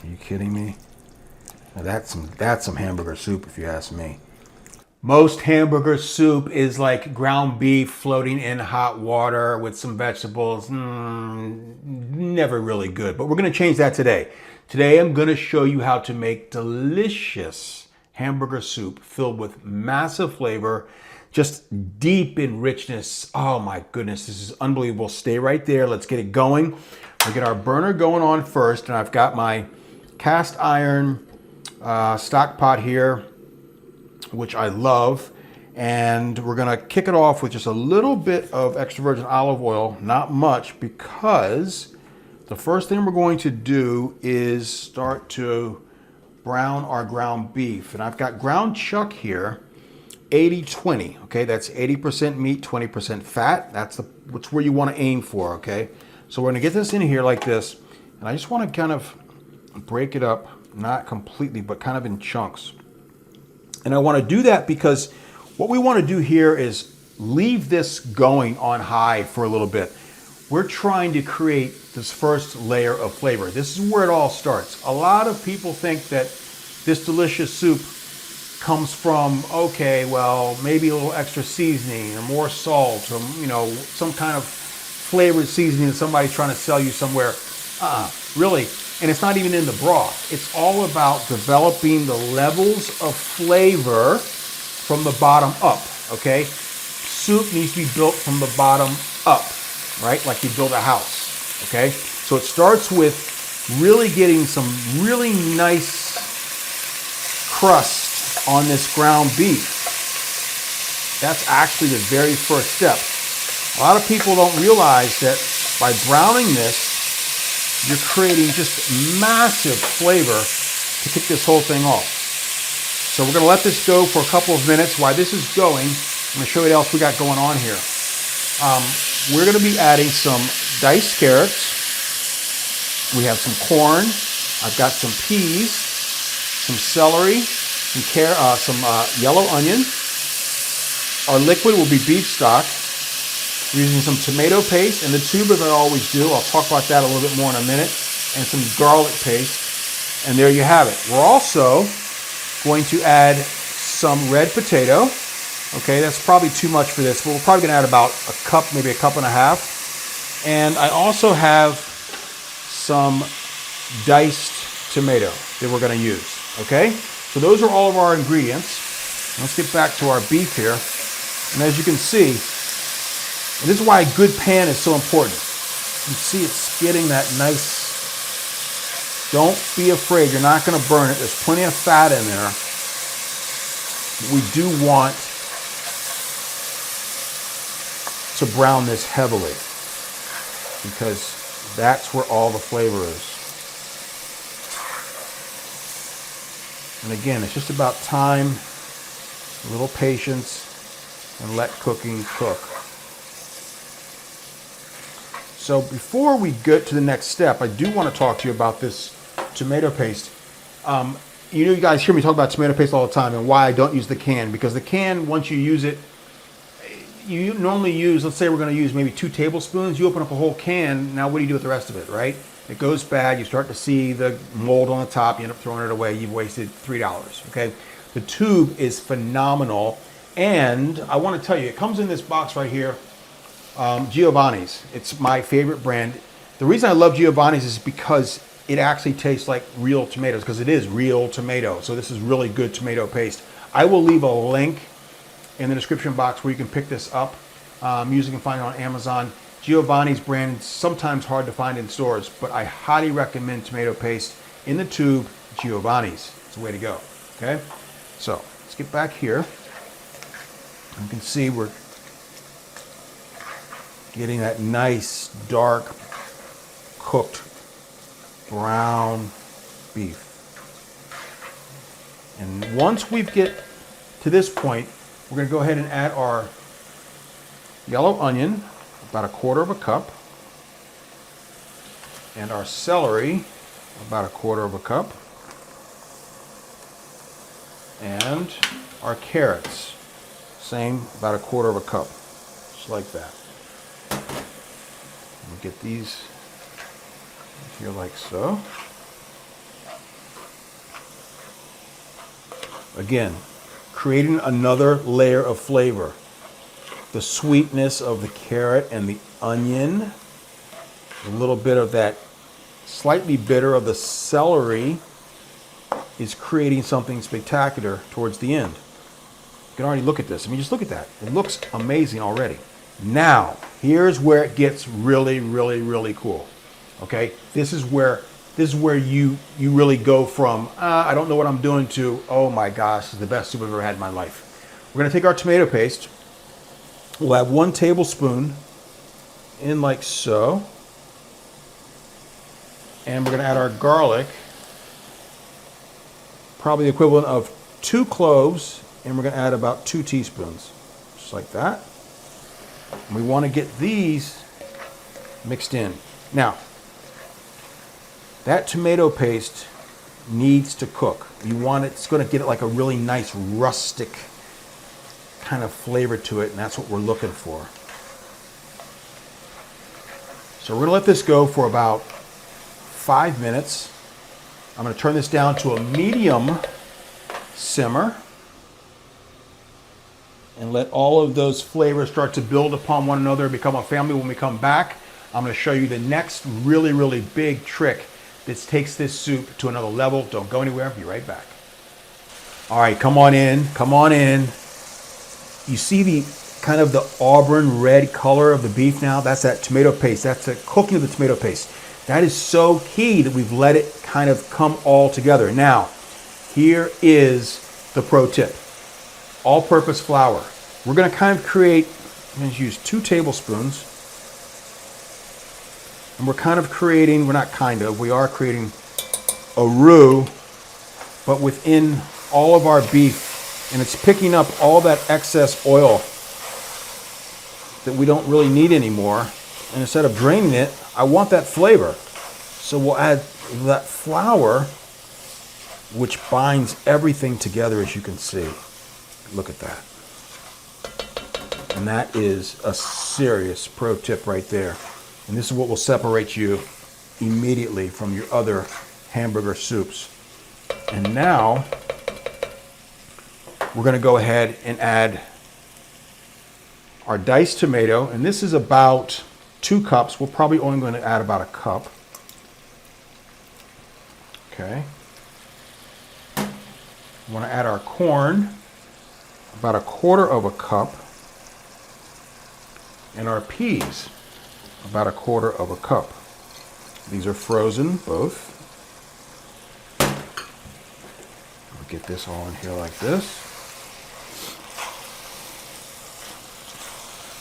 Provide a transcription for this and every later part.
Are you kidding me? Now that's some hamburger soup if you ask me. Most hamburger soup is like ground beef floating in hot water with some vegetables. Never really good, but we're gonna change that today. Today I'm gonna show you how to make delicious hamburger soup filled with massive flavor, just deep in richness. Oh my goodness, this is unbelievable. Stay right there, let's get it going. We'll get our burner going on first, and I've got my cast iron stock pot here, which I love, and we're gonna kick it off with just a little bit of extra virgin olive oil, not much, because the first thing we're going to do is start to brown our ground beef. And I've got ground chuck here, 80-20, okay? That's 80% meat, 20% fat. That's where you wanna aim for, okay? So we're gonna get this in here like this, and I just wanna kind of break it up, not completely, but kind of in chunks. And I want to do that because what we want to do here is leave this going on high for a little bit. We're trying to create this first layer of flavor. This is where it all starts. A lot of people think that this delicious soup comes from, okay, well, maybe a little extra seasoning or more salt or, you know, some kind of flavored seasoning that somebody's trying to sell you somewhere. Really. And it's not even in the broth. It's all about developing the levels of flavor from the bottom up, okay? Soup needs to be built from the bottom up, right? Like you build a house, okay? So it starts with really getting some really nice crust on this ground beef. That's actually the very first step. A lot of people don't realize that by browning this, you're creating just massive flavor to kick this whole thing off. So we're gonna let this go for a couple of minutes. While this is going, I'm gonna show you what else we got going on here. We're gonna be adding some diced carrots. We have some corn. I've got some peas, some celery, some yellow onion. Our liquid will be beef stock. We're using some tomato paste in the tube, as I always do. I'll talk about that a little bit more in a minute. And some garlic paste. And there you have it. We're also going to add some red potato. Okay, that's probably too much for this, but we're probably going to add about a cup, maybe a cup and a half. And I also have some diced tomato that we're going to use. Okay, so those are all of our ingredients. Let's get back to our beef here. And as you can see, and this is why a good pan is so important. You see it's getting that nice, don't be afraid, you're not gonna burn it. There's plenty of fat in there. We do want to brown this heavily because that's where all the flavor is. And again, it's just about time, a little patience, and let cooking cook. So before we get to the next step, I do want to talk to you about this tomato paste. You know, you guys hear me talk about tomato paste all the time and why I don't use the can. Because the can, once you use it, you normally use, let's say we're going to use maybe 2 tablespoons. You open up a whole can, now what do you do with the rest of it, right? It goes bad, you start to see the mold on the top, you end up throwing it away, you've wasted $3, okay? The tube is phenomenal, and I want to tell you, it comes in this box right here. Giovanni's. It's my favorite brand. The reason I love Giovanni's is because it actually tastes like real tomatoes, because it is real tomato. So this is really good tomato paste. I will leave a link in the description box where you can pick this up. You can find it on Amazon. Giovanni's brand is sometimes hard to find in stores, but I highly recommend tomato paste in the tube. Giovanni's. It's the way to go. Okay? So let's get back here. You can see we're getting that nice, dark, cooked brown beef. And once we get to this point, we're going to go ahead and add our yellow onion, about 1/4 cup, and our celery, about 1/4 cup, and our carrots, same, about 1/4 cup, just like that. We'll get these here like so. Again, creating another layer of flavor. The sweetness of the carrot and the onion, a little bit of that slightly bitter of the celery is creating something spectacular towards the end. You can already look at this. I mean, just look at that. It looks amazing already. Now, here's where it gets really, really, really cool. Okay, this is where you really go from I don't know what I'm doing to, oh my gosh, this is the best soup I've ever had in my life. We're gonna take our tomato paste. We'll add 1 tablespoon in like so. And we're gonna add our garlic, probably the equivalent of 2 cloves, and we're gonna add about 2 teaspoons, just like that. And we wanna get these mixed in. Now, that tomato paste needs to cook. It's gonna get it like a really nice rustic kind of flavor to it, and that's what we're looking for. So we're gonna let this go for about 5 minutes. I'm gonna turn this down to a medium simmer and let all of those flavors start to build upon one another and become a family. When we come back, I'm gonna show you the next really, really big trick that takes this soup to another level. Don't go anywhere, be right back. All right, come on in, come on in. You see the kind of the auburn red color of the beef now? That's that tomato paste, that's the cooking of the tomato paste. That is so key that we've let it kind of come all together. Now, here is the pro tip. All-purpose flour. We're gonna kind of create, I'm gonna use 2 tablespoons. And we're kind of creating, we are creating a roux, but within all of our beef, and it's picking up all that excess oil that we don't really need anymore. And instead of draining it, I want that flavor. So we'll add that flour, which binds everything together, as you can see. Look at that. And that is a serious pro tip right there. And this is what will separate you immediately from your other hamburger soups. And now we're going to go ahead and add our diced tomato. And this is about 2 cups. We're probably only going to add about 1 cup. Okay. We want to add our corn, about 1/4 cup. And our peas, about 1/4 cup. These are frozen, both. We'll get this all in here like this.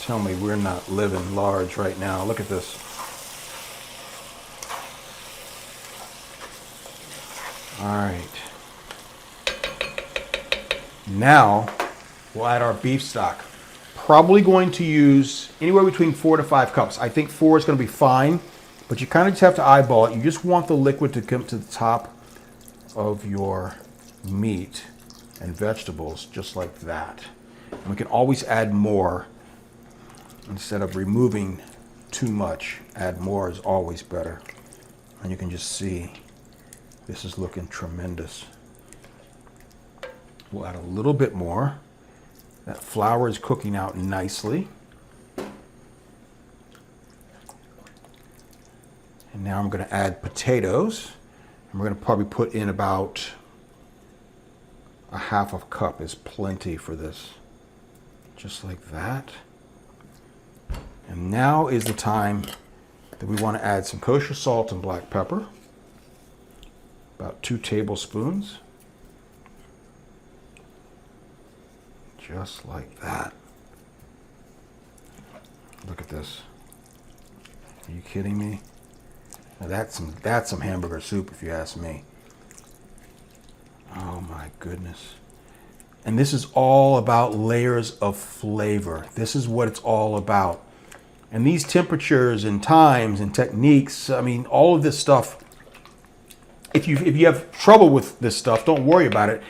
Tell me we're not living large right now. Look at this. All right. Now we'll add our beef stock. Probably going to use anywhere between 4 to 5 cups. I think 4 is going to be fine, but you kind of just have to eyeball it. You just want the liquid to come to the top of your meat and vegetables, just like that. And we can always add more. Instead of removing too much, add more is always better. And you can just see this is looking tremendous. We'll add a little bit more. That flour is cooking out nicely. And now I'm going to add potatoes. And we're going to probably put in about 1/2 cup is plenty for this. Just like that. And now is the time that we want to add some kosher salt and black pepper. About 2 tablespoons. Just like that. Look at this. Are you kidding me? Now that's some hamburger soup, if you ask me. Oh my goodness. And this is all about layers of flavor. This is what it's all about. And these temperatures and times and techniques, I mean, all of this stuff, if you have trouble with this stuff, don't worry about it.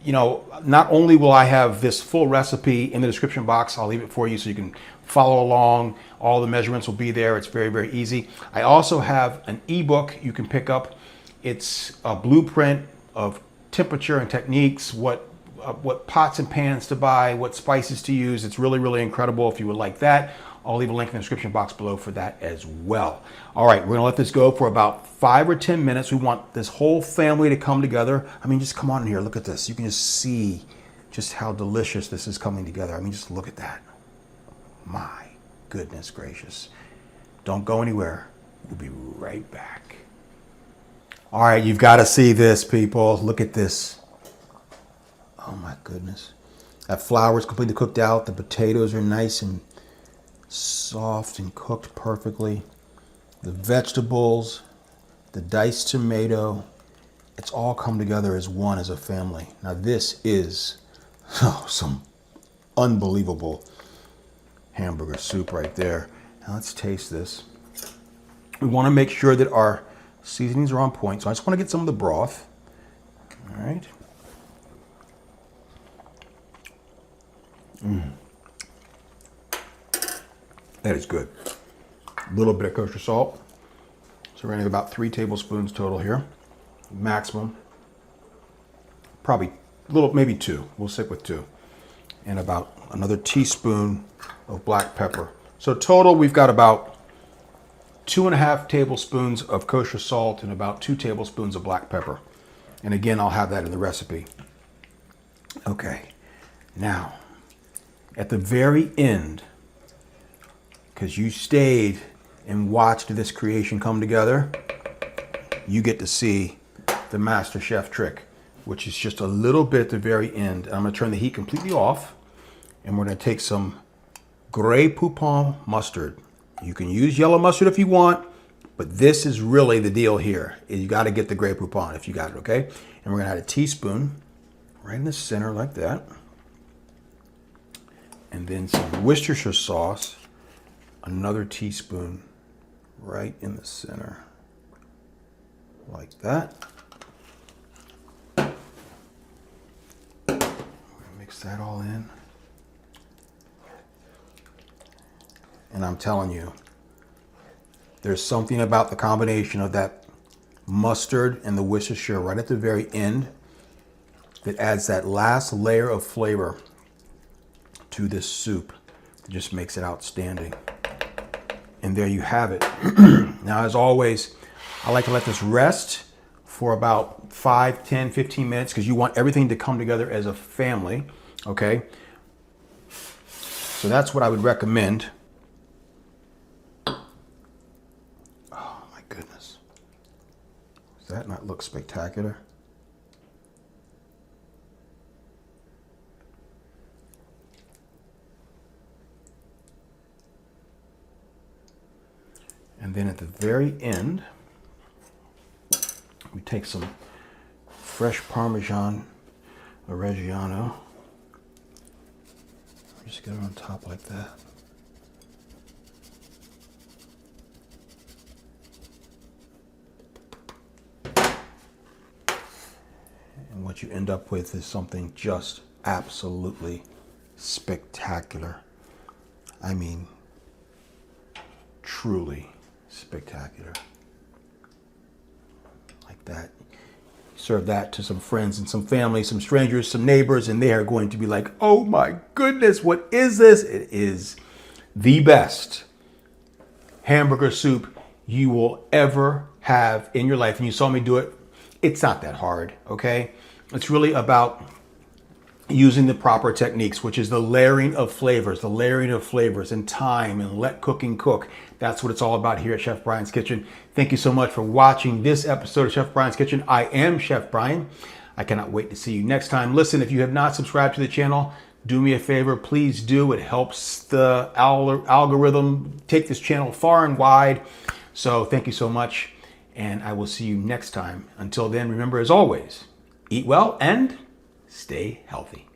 You know, not only will I have this full recipe in the description box, I'll leave it for you so you can follow along. All the measurements will be there. It's very, very easy. I also have an ebook you can pick up. It's a blueprint of temperature and techniques, what pots and pans to buy, what spices to use. It's really, really incredible. If you would like that, I'll leave a link in the description box below for that as well. All right, we're gonna let this go for about 5 or 10 minutes. We want this whole family to come together. I mean, just come on in here, look at this. You can just see just how delicious this is coming together. I mean, just look at that. My goodness gracious. Don't go anywhere. We'll be right back. All right, you've got to see this, people. Look at this. Oh my goodness. That flour is completely cooked out. The potatoes are nice and soft and cooked perfectly. The vegetables, the diced tomato, it's all come together as one, as a family. Now this is some unbelievable hamburger soup right there. Now let's taste this. We want to make sure that our seasonings are on point. So I just want to get some of the broth. All right. That is good. A little bit of kosher salt. So we're going to have about 3 tablespoons total here. Maximum. Probably a little, maybe 2. We'll stick with 2. And about another teaspoon of black pepper. So total, we've got about 2.5 tablespoons of kosher salt and about 2 tablespoons of black pepper. And again, I'll have that in the recipe. Okay. Now, at the very end, because you stayed and watched this creation come together, you get to see the master chef trick, which is just a little bit at the very end. I'm going to turn the heat completely off, and we're going to take some Grey Poupon mustard. You can use yellow mustard if you want, but this is really the deal here. You got to get the Grey Poupon if you got it, okay? And we're going to add a teaspoon right in the center like that. And then some Worcestershire sauce, another teaspoon right in the center, like that. Mix that all in. And I'm telling you, there's something about the combination of that mustard and the Worcestershire right at the very end that adds that last layer of flavor to this soup. It just makes it outstanding. And there you have it. Now, as always, I like to let this rest for about 5, 10, 15 minutes because you want everything to come together as a family, okay? So that's what I would recommend. Oh my goodness. Does that not look spectacular? And then at the very end, we take some fresh Parmesan Reggiano. Just get it on top like that. And what you end up with is something just absolutely spectacular. I mean, truly spectacular. Like that. Serve that to some friends and some family, some strangers, some neighbors, and they are going to be like, oh my goodness, what is this? It is the best hamburger soup you will ever have in your life. And you saw me do it. It's not that hard, okay? It's really about using the proper techniques, which is the layering of flavors and time, and let cooking cook. That's what it's all about here at Chef Brian's Kitchen. Thank you so much for watching this episode of Chef Brian's Kitchen. I am Chef Brian. I cannot wait to see you next time. Listen, if you have not subscribed to the channel, do me a favor, please do. It helps the algorithm take this channel far and wide. So thank you so much, and I will see you next time. Until then, remember, as always, eat well and stay healthy.